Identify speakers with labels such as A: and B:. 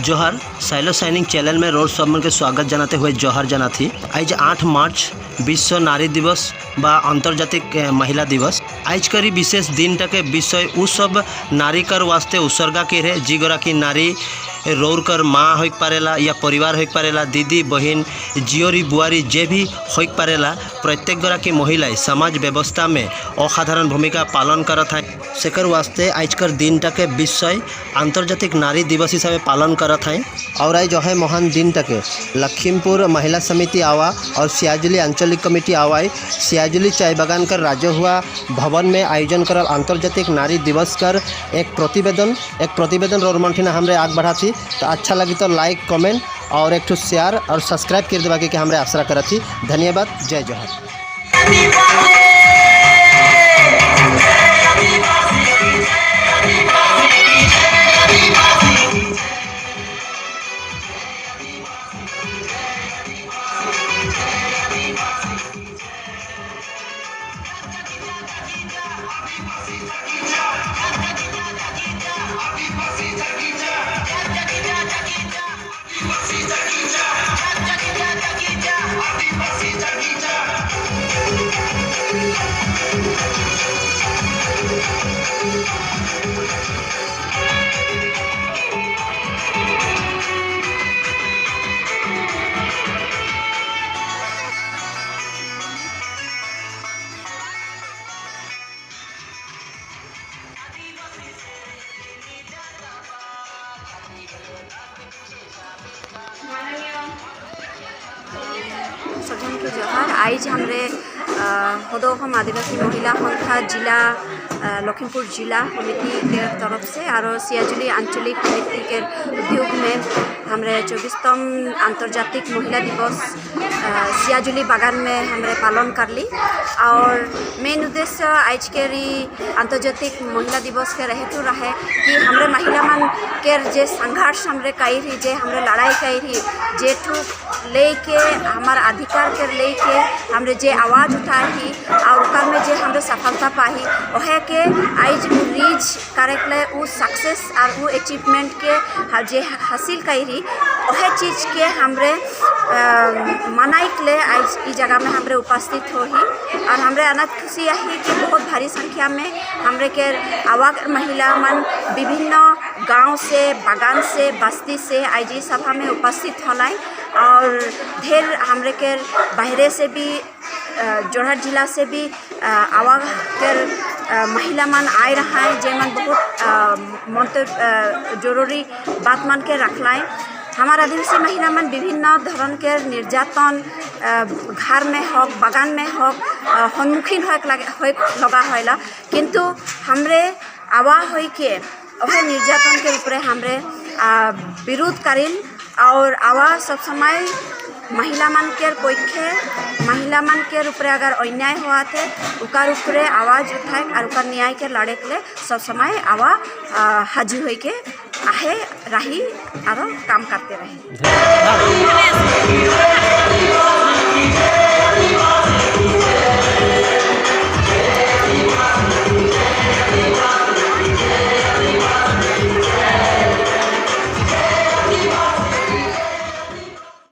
A: जोहार silo signing channel में रोज सबन के स्वागत जनाते हुए जोहार जनाथी। आज 8 मार्च विश्व नारी दिवस बा आंतर्जातिक महिला दिवस। आज करी विशेष दिन टके विषय उ सब नारी कर वास्ते उत्सर्गा के रहे जिगरा की नारी रोर कर माँ हो पारेला या परिवार हो पारेला, दीदी बहन जियोरी बुआरी जे भी हो पारेला। प्रत्येक गरा की महिलाएं समाज व्यवस्था में असाधारण भूमिका पालन करत हैं। सेकर वास्ते आजकर दिन टके विषय आंतर्जातिक नारी दिवस हिसाब से पालन करत हैं। और आज जो है महान दिन टके लखीमपुर महिला समिति आवा और सियाजुली आंचलिक कमेटी आवाई सियाजुली चाय बागान कर राजहुआ भवन में आयोजन करल आंतर्जातिक नारी दिवस कर एक प्रतिवेदन रोरमंठिना हमरे आग बढ़ा थी। तो अच्छा लगी तो लाइक कमेंट और एक ठो शेयर और सब्सक्राइब कर देवा कि हमरे आसरा करत थी। धन्यवाद। जय जोहार।
B: सजन के जोहार। आज हमरे हदोहम आदिवासी महिला संस्था जिला लखीमपुर जिला समिति के तरफ से और सियाजुली आंचलिक समिति के उद्योग में हमरे 24तम अंतर्जातिक महिला दिवस सियाजुली बागान में हमरे पालन कर ली। और मेन उद्देश्य आज के अंतर्जातिक महिला दिवस के रहे तो रहे कि हमरे महिला मन के जे संघर्ष हमरे कई रही, जे हमरे लड़ाई कई रही, जे ठूक लेके हमार अधिकार के लेके हमरे जे आवाज़ उठाई और उकर में जे हमरे सफलता पाही वह के आज रीच करे के उ सक्सेस और वो अचीवमेंट के जे हासिल करी वह चीज़ के हमरे मनाई के लिए आज इस जगह में हमरे उपस्थित हो ही। और हमरे अनंत खुशी है कि बहुत भारी संख्या में हमरे के आवाग महिला मन विभिन्न गांव से, बागान से, बस्ती से आज इस सभा में उपस्थित होलाई। और ढेर हमरे के बाहरे से भी जोरहाट जिला से भी आवाग के महिला मन आए रहा है, जे मन बहुत जरूरी बात मन के रखलाएँ। हमारा आदिवासी महिला मन विभिन्न धरण के निर्यातन घर में हो, बागान में हो, सम्मुखीन हो लगा होला, किंतु हमरे आवा हो के वह निर्यातन के ऊपर हमरे विरोध करिल और आवा सब समय महिला मन के पक्षे महिला मन के ऊपर अगर अन्याय हुआ थे उकार ऊपर आवाज़ उठाए और उकार न्याय के लड़े के लिए सब समय आवा हाजिर हो के आहे रही और काम करते रहे।